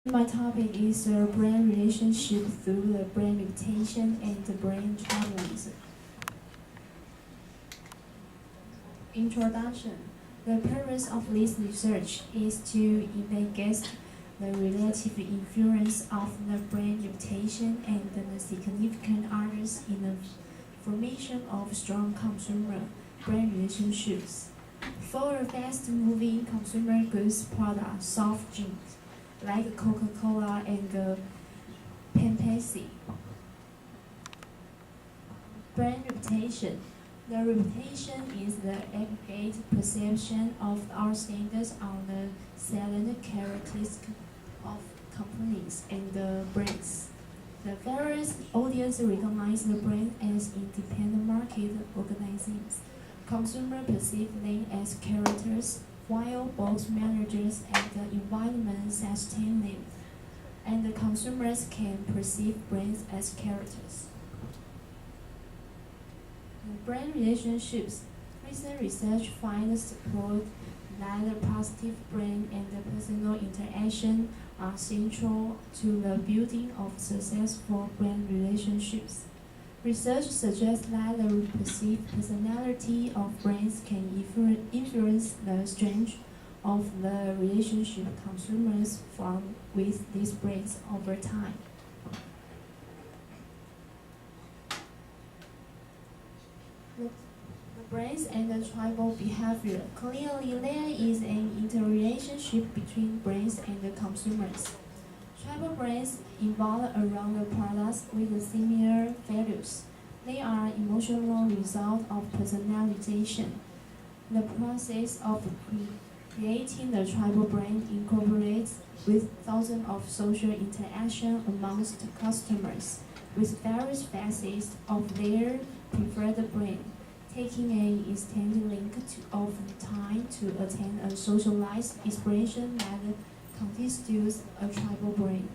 My topic is the brand relationship through the brand reputation and the brand travelism. Introduction. The purpose of this research is to investigate the relative influence of the brand reputation and the significant others in the formation of strong consumer brand relationships. For a fast-moving consumer goods product, soft drinks, like Coca-Cola and Pepsi. Brand reputation. The reputation is the aggregate perception of our standards on the salient characteristics of companies and the brands. The various audience recognize the brand as independent market organisms. Consumers perceive them as characters, while both managers and the environment sustain them, and the consumers can perceive brands as characters. Brand relationships. Recent research finds support that the positive brand and the personal interaction are central to the building of successful brand relationships. Research suggests that the perceived personality of brands can influence the strength of the relationship consumers form with these brands over time. The brands and the tribal behavior. Clearly, there is an interrelationship between brands and the consumers. Tribal brands evolve around the products with similar values. They are emotional result of personalization. The process of creating the tribal brand incorporates with thousands of social interaction amongst customers with various facets of their preferred brand, taking an extended length of time to attain a socialized expression that constitutes a tribal brand.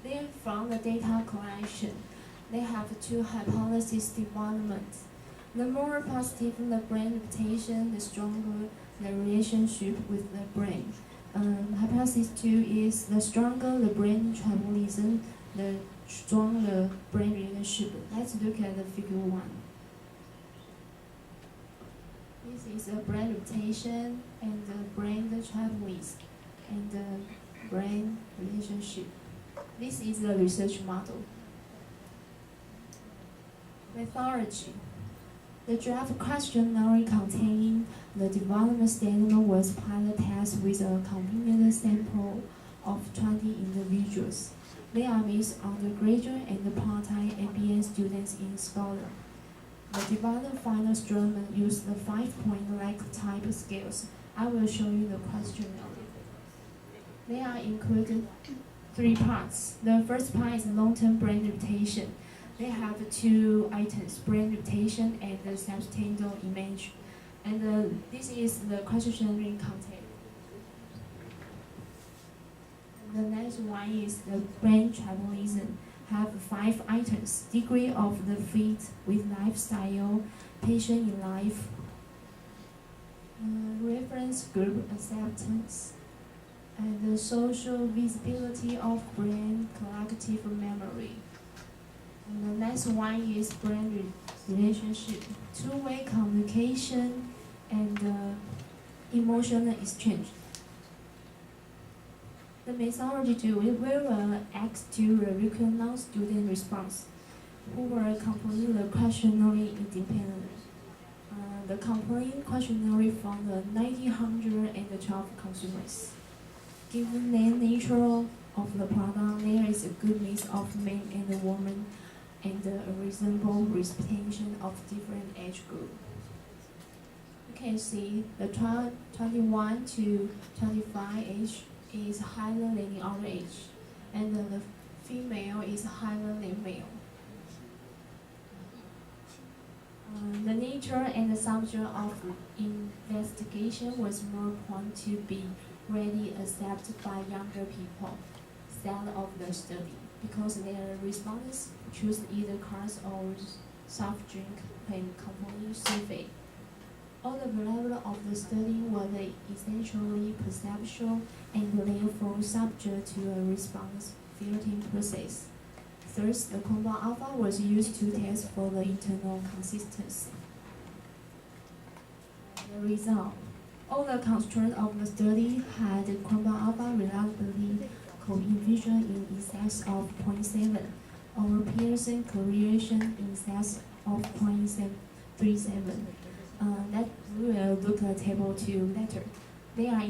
Then from the data collection, they have two hypothesis developments. The more positive the brand reputation, the stronger the relationship with the brand. Hypothesis 2 is the stronger the brand tribalism, the stronger brand relationship. Let's look at the figure 1. This is a brand reputation and the brand tribalism and the brand relationship. This is the research model. Methodology. The draft questionnaire containing the development statement was pilot tested with a convenient sample of 20 individuals. They are mixed undergraduate and part-time MBA students in Scotland. The developed final statement used the 5-point like type scales. I will show you the questionnaire. They are included 3 parts. The first part is long-term brand reputation. They have 2 items, brand reputation and the substantial image. And this is the questionnaire content. The next one is the brand tribalism. Have 5 items, degree of the fit with lifestyle, patient in life, reference group acceptance, and the social visibility of brand collective memory. And the next one is brand relationship, two-way communication, and emotional exchange. The methodology we will ask to recognize student response, who were completing the questionnaire independently. The complete questionnaire from the 912 consumers. Given the nature of the product, there is a good mix of men and women and a reasonable representation of different age group. You can see the 21 to 25 age is higher than the other age, and the female is higher than male. The nature and the subject of investigation was more prone to be readily accepted by younger people, style of the study, because their respondents choose either cars or soft drink when company survey. All the variables of the study were essentially perceptual and therefore subject to a response filtering process. Thus, the compound alpha was used to test for the internal consistency. The result. All the constructs of the study had compound alpha reliability coefficient in excess of 0.7, or Pearson correlation in excess of 0.37. That we will look at table 2 later. They are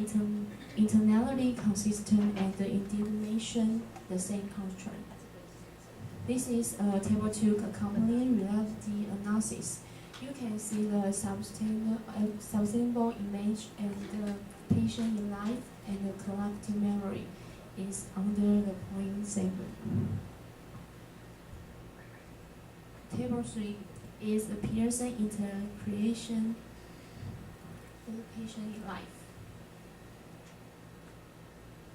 internally consistent and the indication the same construct. This is a table 2 company reliability analysis. You can see the sustainable image and the patient in life and the collective memory is under the 0.7. Table 3 is the Pearson intercreation for the patient in life.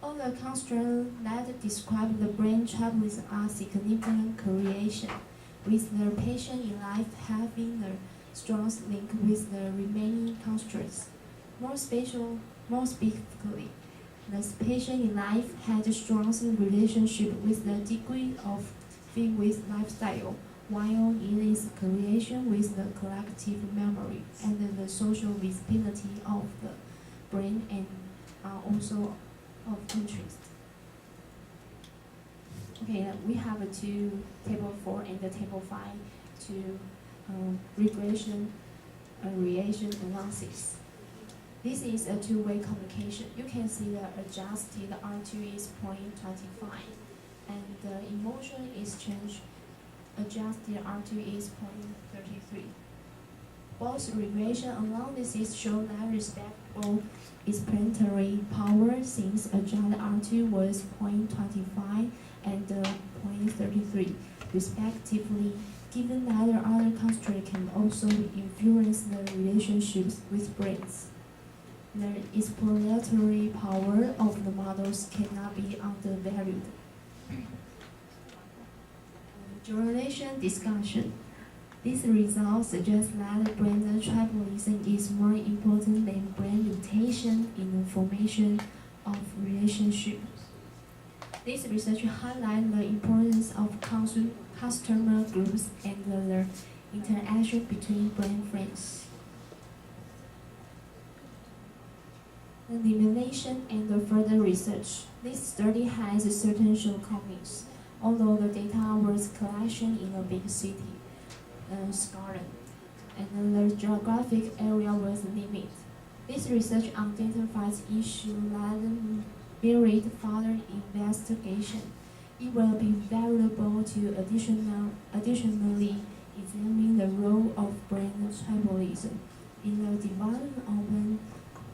All the constraints that describe the brain tribalism are significant correlation, with the patient in life having the strongest link with the remaining constraints. More specifically, the patient in life had the strongest relationship with the degree of fit with lifestyle, while it is correlation with the collective memory and the social visibility of the brain and are also of interest. Okay, we have table 4 and the table 5 to regression reaction analysis. This is a two-way communication. You can see the adjusted R2 is 0.25 and the emotion exchange adjusted R2 is 0.33. Both regression analyses show that respectable explanatory power since adjusted R2 was 0.25 and 0.33 respectively, given that the other constraints can also influence the relationships with brains. The exploratory power of the models cannot be undervalued. Generalization discussion. This result suggests that brain tribalism is more important than brain mutation in the formation of relationships. This research highlights the importance of customer groups and the interaction between brain friends. Elimination and further research. This study has certain shortcomings, although the data was collection in a big city, Scotland, and the geographic area was limited. This research identifies issues that merit further investigation. It will be valuable to additionally examine the role of brain tribalism in the development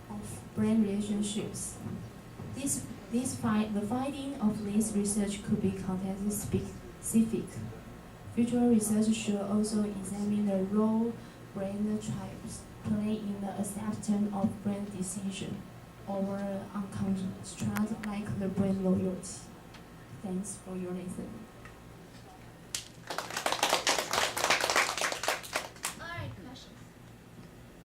of brain relationships. The finding of this research could be context-specific. Future research should also examine the role brain tribes play in the acceptance of brain decision or construct like the brain loyalty. Thanks for your listening.